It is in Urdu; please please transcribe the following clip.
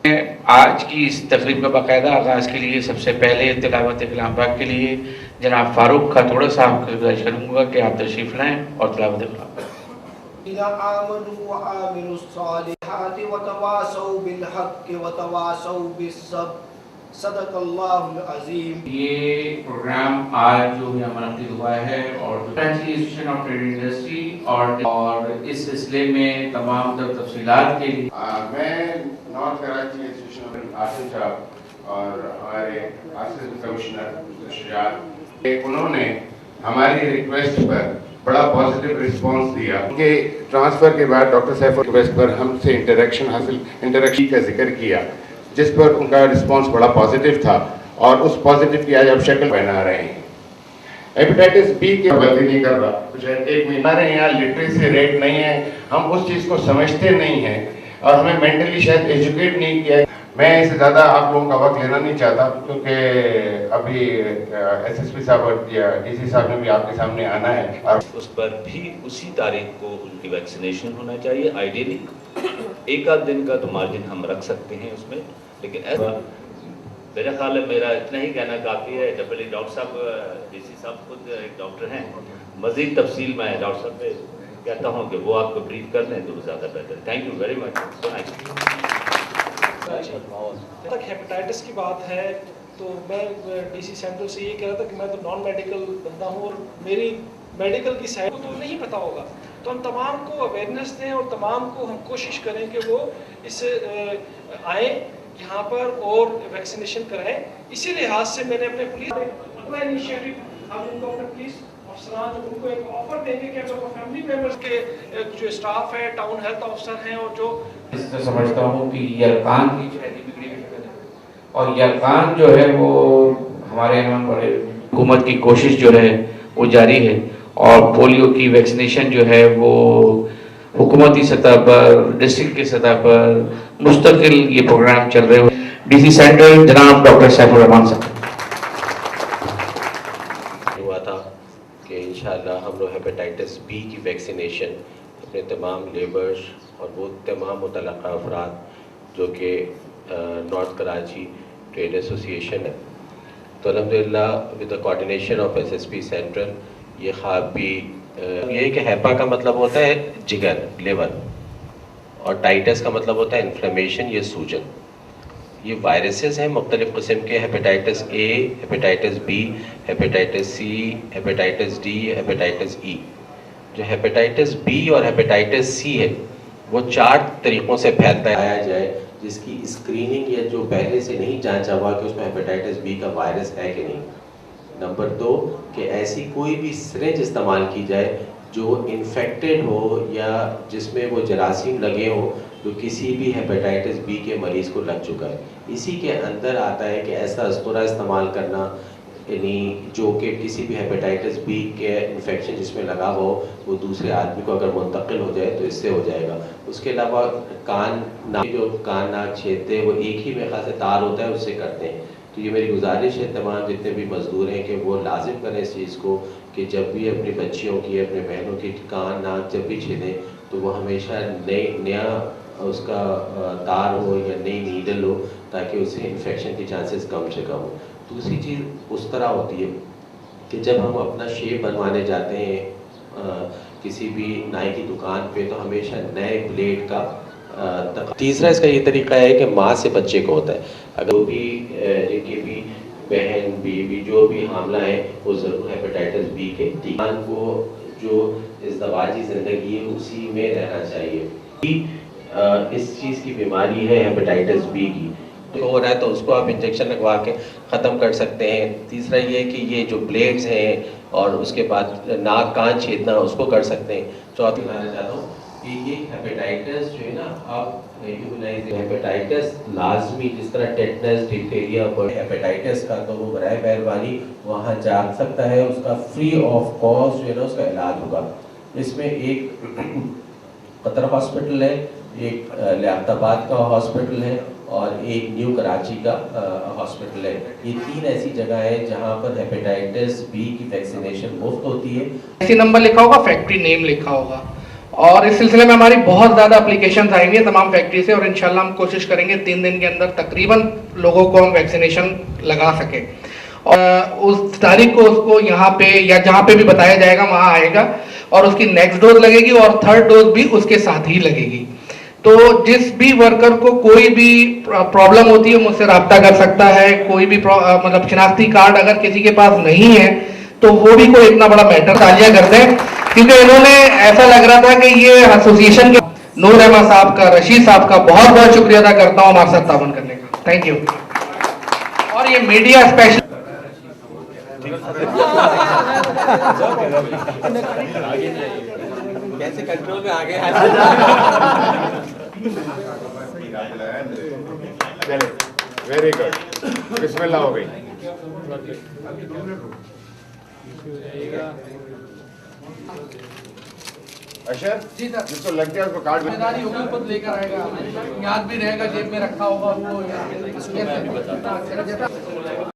آج کی اس تقریب کا باقاعدہ آغاز کے لیے سب سے پہلے تلاوت کلام پاک کے لیے جناب فاروق کا تھوڑا سا آپ کو گزارش کروں گا کہ آپ تشریف لائیں اور تلاوت کلام پاک. آمنوا وعملوا الصالحات وتواصوا بالحق وتواصوا بالصبر صدق اللہ العظیم. یہ پروگرام آج جو یہاں منعقد ہوا ہے اور Karachi association of trade industry اور اس سلسلے میں تمام تفصیلات کے لیے میں north Karachi association of Asif صاحب اور ہمارے اسسٹنٹ کمشنر شجاعت انہوں نے ہماری ریکویسٹ پر بڑا پازیٹیو رسپانس دیا کہ ٹرانسفر کے بعد ڈاکٹر صاحب ریکویسٹ پر ہم سے انٹریکشن کا ذکر کیا جس پر ان کا رسپانس بڑا پازیٹیو تھا اور اس پازیٹیو کی آج آپ شکل بنا رہے ہیں. ہیپیٹائٹس بی کی بلدی نہیں کر رہا کچھ ایک مہینہ رہے یہاں لٹریسی ریٹ نہیں ہے, ہم اس چیز کو سمجھتے نہیں ہیں اور ہمیں مینٹلی شاید ایجوکیٹ نہیں کیا ہے. میں اس سے زیادہ آپ لوگوں کا وقت لینا نہیں چاہتا کیونکہ ابھی ایس ایس پی صاحب یا ڈی سی صاحب نے بھی آپ کے سامنے آنا ہے اور اس پر بھی اسی تاریخ کو ان کی ویکسینیشن ہونا چاہیے. آئیڈیلی ایک آدھ دن کا تو مارجن ہم رکھ سکتے ہیں اس میں, لیکن ایسا میرا خیال ہے میرا اتنا ہی کہنا کافی ہے. ڈاکٹر صاحب ڈی سی صاحب خود ایک ڈاکٹر ہیں, مزید تفصیل میں ڈاکٹر صاحب پہ کہتا ہوں کہ وہ آپ کو بریف کر لیں تو زیادہ بہتر. Thank you very much. تک ہیپیٹائٹس کی بات ہے تو میں ڈی سی سینٹرل سے یہ کہہ رہا تھا کہ میں تو نان میڈیکل بندہ ہوں اور میری میڈیکل کی سائڈ کو تو نہیں پتہ ہوگا, تو ہم تمام کو اویئرنیس دیں اور تمام کو ہم کوشش کریں کہ وہ اس آئیں یہاں پر اور ویکسینیشن کرائیں. اسی لحاظ سے میں نے اپنے پولیس اپنا انیشیٹو ہم ان کو اپنے پولیس افسران ان کو ایک آفر دیں گے کہ اگر وہ فیملی ممبرس کے جو اسٹاف ہے, ٹاؤن ہیلتھ افسر ہیں اور جو اس سے سمجھتا ہوں کہ یرقان کی شہری بگڑی ہوئی شکل ہے اور یرقان جو ہے وہ ہمارے یہاں بڑے حکومت کی کوشش جو ہے وہ جاری ہے اور پولیو کی ویکسینیشن جو ہے وہ حکومتی سطح پر ڈسٹرکٹ کی سطح پر مستقل یہ پروگرام چل رہے ہوئے. ڈی سی سینٹرل جناب ڈاکٹر سیف الرحمان صاحب ہوا تھا کہ انشاءاللہ ہم لوگ ہیپیٹائٹس بی کی ویکسینیشن اپنے تمام لیبرز اور وہ تمام متعلقہ افراد جو کہ نارتھ کراچی ٹریڈ ایسوسیشن ہے, تو الحمدللہ with the coordination of S S P central یہ خواب بھی یہ کہ ہیپا کا مطلب ہوتا ہے جگر لیور اور ٹائٹس کا مطلب ہوتا ہے انفلیمیشن یا سوجن. یہ وائرسز ہیں مختلف قسم کے, hepatitis A, hepatitis B, hepatitis C, hepatitis D, hepatitis E. جو ہیپیٹائٹس بی اور ہیپیٹائٹس سی ہے وہ 4 طریقوں سے پھیلتا ہے. آیا جائے جس کی اسکریننگ یا جو پہلے سے نہیں جانچا ہوا کہ اس میں ہیپیٹائٹس بی کا وائرس ہے کہ نہیں. نمبر 2 کہ ایسی کوئی بھی سرنج استعمال کی جائے جو انفیکٹڈ ہو یا جس میں وہ جراثیم لگے ہوں جو کسی بھی ہیپیٹائٹس بی کے مریض کو لگ چکا ہے. اسی کے اندر آتا ہے کہ ایسا اسطورہ استعمال کرنا یعنی جو کہ کسی بھی ہیپیٹائٹس بی کے انفیکشن جس میں لگا ہو وہ دوسرے آدمی کو اگر منتقل ہو جائے تو اس سے ہو جائے گا. اس کے علاوہ کان ناک جو کان ناک چھیدتے ہیں وہ ایک ہی میرے خیال سے تار ہوتا ہے اس سے کرتے ہیں. تو یہ میری گزارش ہے تمام جتنے بھی مزدور ہیں کہ وہ لازم کریں اس چیز کو کہ جب بھی اپنی بچیوں کی اپنے بہنوں کی کان ناک جب بھی چھیدیں تو وہ ہمیشہ نیا اس کا تار ہو یا نئی نیڈل ہو تاکہ اس سے انفیکشن کی چانسز کم سے کم ہو. دوسری چیز اس طرح ہوتی ہے کہ جب ہم اپنا شیپ بنوانے جاتے ہیں کسی بھی نائی کی دکان پہ تو ہمیشہ نئے بلیڈ کا تیسرا اس کا یہ طریقہ ہے کہ ماں سے بچے کو ہوتا ہے. اگر وہ بھی جن کی بھی بہن بیوی جو بھی حاملہ ہیں وہ ضرور ہیپیٹائٹس بی کے ٹیکان کو جو ازدواجی زندگی ہے اسی میں رہنا چاہیے. اس چیز کی بیماری ہے ہیپیٹائٹس بی کی ہو رہا ہے تو اس کو آپ انجیکشن لگوا کے ختم کر سکتے ہیں. تیسرا یہ کہ یہ جو بلیڈز ہیں اور اس کے بعد ناک کان چھیدنا اس کو کر سکتے ہیں. چوتھی بتانا چاہتا ہوں کہ یہ ہیپیٹائٹس جو ہے نا آپ ہیپیٹائٹس لازمی جس طرح ٹیٹنس ڈپتیریا اور ہیپیٹائٹس کا تو وہ برائے مہربانی وہاں جا سکتا ہے, اس کا فری آف کاسٹ جو ہے نا اس کا علاج ہوگا. اس میں ایک قطر ہاسپٹل ہے, ایک لیاقت آباد کا ہاسپٹل ہے اور ایک نیو کراچی کا ہاسپٹل ہے. یہ 3 ایسی جگہ ہیں جہاں پر ہیپیٹائٹس بی کی ویکسینیشن مفت ہوتی ہے. ایسی نمبر لکھا ہوگا, فیکٹری نیم لکھا ہوگا اور اس سلسلے میں ہماری بہت زیادہ اپلیکیشنز آئیں گے تمام فیکٹری سے, اور انشاءاللہ ہم کوشش کریں گے 3 دن کے اندر تقریباً لوگوں کو ہم ویکسینیشن لگا سکیں. اور اس تاریخ کو اس کو یہاں پہ یا جہاں پہ بھی بتایا جائے گا وہاں آئے گا, اور اس کی نیکسٹ ڈوز لگے گی اور 3rd ڈوز بھی اس کے ساتھ ہی لگے گی. تو جس بھی ورکر کو کوئی بھی پرابلم ہوتی ہے مجھ سے رابطہ کر سکتا ہے. کوئی بھی مطلب شناختی کارڈ اگر کسی کے پاس نہیں ہے تو وہ بھی کوئی اتنا بڑا میٹر تالیہ کرتے ہیں, کیونکہ انہوں نے ایسا لگ رہا تھا کہ یہ ایسوسیشن کے نور احمد صاحب کا, رشید صاحب کا بہت بہت شکریہ ادا کرتا ہوں ہمارے ساتھ تعاون کرنے کا. Thank you. اور یہ میڈیا اسپیشل کیسے کنٹرول میں آگے ویری گڈ, بسم اللہ ہو گئی. اشر جی سر, جس کو لگ گیا اس کو کارڈ ہوگی خود لے کر آئے گا, یاد بھی رہے گا, جیب میں رکھا ہوگا وہ.